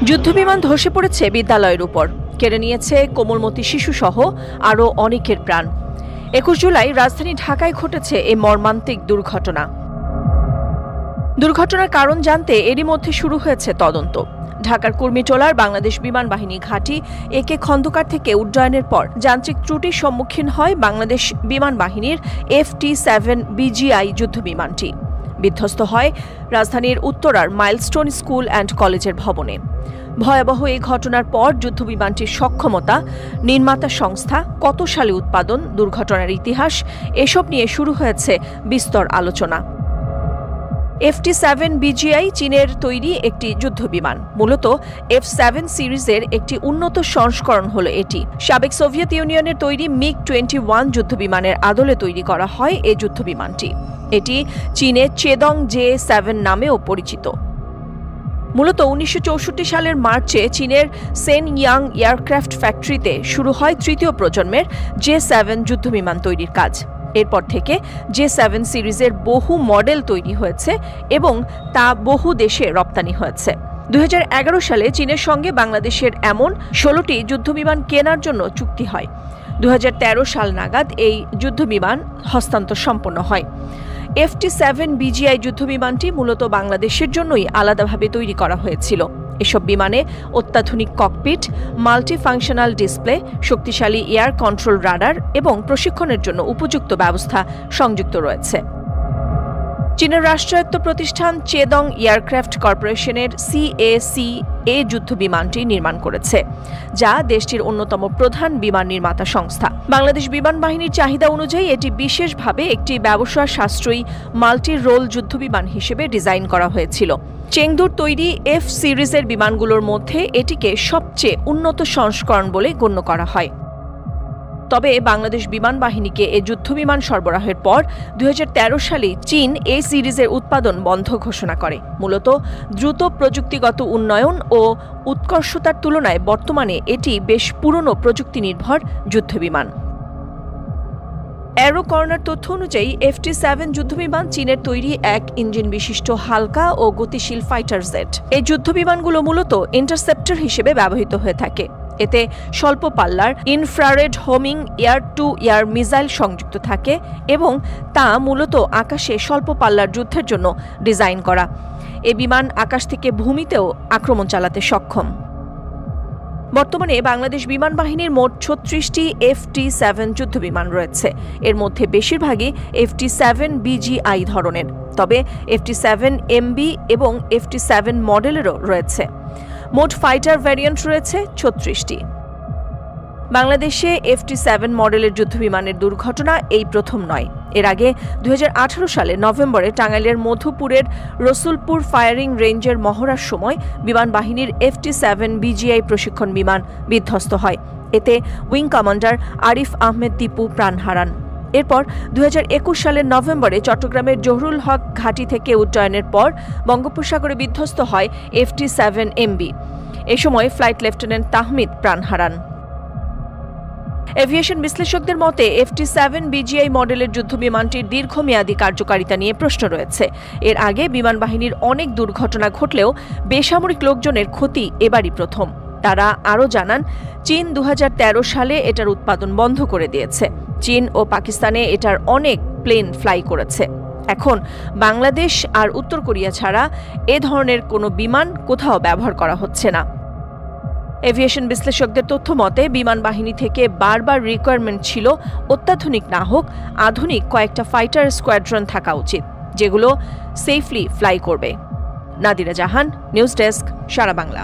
যুদ্ধবিমান ধসে পড়েছে বিদ্যালয়ের উপর, কেড়ে নিয়েছে কোমলমতি শিশুসহ আরও অনেকের প্রাণ। 21 জুলাই রাজধানী ঢাকায় ঘটেছে এই মর্মান্তিক দুর্ঘটনা। দুর্ঘটনার কারণ জানতে এরই মধ্যে শুরু হয়েছে তদন্ত। ঢাকার কুর্মিটোলার বাংলাদেশ বিমান বাহিনী ঘাঁটি একে খন্দকার থেকে উড্ডয়নের পর যান্ত্রিক ত্রুটির সম্মুখীন হয় বাংলাদেশ বিমান বাহিনীর FT-7 BGI যুদ্ধবিমানটি। বিধ্বস্ত হয় রাজধানীর উত্তরার মাইলস্টোন স্কুল অ্যান্ড কলেজের ভবনে। ভয়াবহ এই ঘটনার পর যুদ্ধবিমানটির সক্ষমতা, নির্মাতা সংস্থা, কত সালে উৎপাদন, দুর্ঘটনার ইতিহাস এসব নিয়ে শুরু হয়েছে বিস্তর আলোচনা। FT-7 BGI চীনের তৈরি একটি যুদ্ধবিমান। মূলত F-7 সিরিজের একটি উন্নত সংস্করণ হল এটি। সাবেক সোভিয়েত ইউনিয়নের তৈরি MiG-21 যুদ্ধবিমানের আদলে তৈরি করা হয় এই যুদ্ধবিমানটি। এটি চীনে চেদং J-7 নামেও পরিচিত। মূলত 1964 সালের মার্চে চীনের সেনইয়াং এয়ারক্রাফট ফ্যাক্টরিতে শুরু হয় তৃতীয় প্রজন্মের J-7 যুদ্ধবিমান তৈরির কাজ। এরপর থেকে J-7 সিরিজের বহু মডেল তৈরি হয়েছে এবং তা বহু দেশে রপ্তানি হয়েছে। 2011 সালে চীনের সঙ্গে বাংলাদেশের এমন 16টি যুদ্ধবিমান কেনার জন্য চুক্তি হয়। 2013 সাল নাগাদ এই যুদ্ধবিমান হস্তান্তর সম্পন্ন হয়। FT-7 BGI যুদ্ধবিমানটি মূলত বাংলাদেশের জন্যই আলাদাভাবে তৈরি করা হয়েছিল। এসব বিমানে অত্যাধুনিক ককপিট, মাল্টিফাংশনাল ডিসপ্লে, শক্তিশালী এয়ার কন্ট্রোল রাডার এবং প্রশিক্ষণের জন্য উপযুক্ত ব্যবস্থা সংযুক্ত রয়েছে। চীনের রাষ্ট্রায়ত্ত প্রতিষ্ঠান চেদং এয়ারক্রাফট কর্পোরেশনের CACA যুদ্ধবিমানটি নির্মাণ করেছে, যা দেশটির অন্যতম প্রধান বিমান নির্মাতা সংস্থা। বাংলাদেশ বিমান বাহিনীর চাহিদা অনুযায়ী এটি বিশেষভাবে একটি ব্যবসা সাশ্রয়ী মাল্টি রোল যুদ্ধবিমান হিসেবে ডিজাইন করা হয়েছিল। চেংদুর তৈরি F সিরিজের বিমানগুলোর মধ্যে এটিকে সবচেয়ে উন্নত সংস্করণ বলে গণ্য করা হয়। তবে বাংলাদেশ বিমান বাহিনীকে এ যুদ্ধবিমান সরবরাহের পর 2013 সালে চীন এই সিরিজের উৎপাদন বন্ধ ঘোষণা করে। মূলত দ্রুত প্রযুক্তিগত উন্নয়ন ও উৎকর্ষতার তুলনায় বর্তমানে এটি বেশ পুরনো প্রযুক্তি নির্ভর যুদ্ধবিমান। অ্যারো কর্নার তথ্য অনুযায়ী FT-7 যুদ্ধবিমান চীনের তৈরি এক ইঞ্জিন বিশিষ্ট হালকা ও গতিশীল ফাইটার জেট। এই যুদ্ধবিমানগুলো মূলত ইন্টারসেপ্টর হিসেবে ব্যবহৃত হয়ে থাকে। এতে স্বল্প পাল্লার infrared homing air two air missile সংযুক্ত থাকে এবং তা মূলত আকাশে স্বল্প পাল্লার যুদ্ধের জন্য ডিজাইন করা। এ বিমান আকাশ থেকে ভূমিতেও আক্রমণ চালাতে সক্ষম। বর্তমানে বাংলাদেশ বিমান বাহিনীর মোট 36টি FT-7 যুদ্ধবিমান রয়েছে। এর মধ্যে বেশিরভাগই FT-7 BGI ধরনের, তবে FT-7 MB এবং FT-7 মডেলেরও রয়েছে। মোট ফাইটার ভ্যারিয়েন্ট রয়েছে 36টি। বাংলাদেশে FT-7 মডেলের যুদ্ধবিমানের দুর্ঘটনা এই প্রথম নয়। এর আগে 2018 সালে নভেম্বরে টাঙ্গাইলের মধুপুরের রসুলপুর ফায়ারিং রেঞ্জের মহড়ার সময় বিমান বাহিনীর FT-7 BGI প্রশিক্ষণ বিমান বিধ্বস্ত হয়। এতে উইং কমান্ডার আরিফ আহমেদ দীপু প্রাণ হারান। এরপর 2021 সালের নভেম্বরে চট্টগ্রামের জহুরুল হক ঘাঁটি থেকে উড্ডয়নের পর বঙ্গোপসাগরে বিধ্বস্ত হয় FT-7 MB। এ সময় ফ্লাইট লেফটেন্যান্ট তাহমিদ প্রাণ হারান। এভিয়েশন বিশ্লেষকদের মতে FT-7 BGI মডেলের যুদ্ধবিমানটির দীর্ঘমেয়াদী কার্যকারিতা নিয়ে প্রশ্ন রয়েছে। এর আগে বিমান বাহিনীর অনেক দুর্ঘটনা ঘটলেও বেসামরিক লোকজনের ক্ষতি এবারই প্রথম। তারা আরও জানান, চীন 2013 সালে এটার উৎপাদন বন্ধ করে দিয়েছে। চীন ও পাকিস্তানে এটার অনেক প্লেন ফ্লাই করেছে। এখন বাংলাদেশ আর উত্তর কোরিয়া ছাড়া এ ধরনের কোনো বিমান কোথাও ব্যবহার করা হচ্ছে না। এভিয়েশন বিশ্লেষকদের তথ্য মতে বিমান বাহিনী থেকে বারবার রিকোয়ারমেন্ট ছিল অত্যাধুনিক না হোক আধুনিক কয়েকটা ফাইটার স্কোয়াড্রন থাকা উচিত, যেগুলো সেফলি ফ্লাই করবে। নাদিরা জাহান, নিউজ ডেস্ক, সারা বাংলা।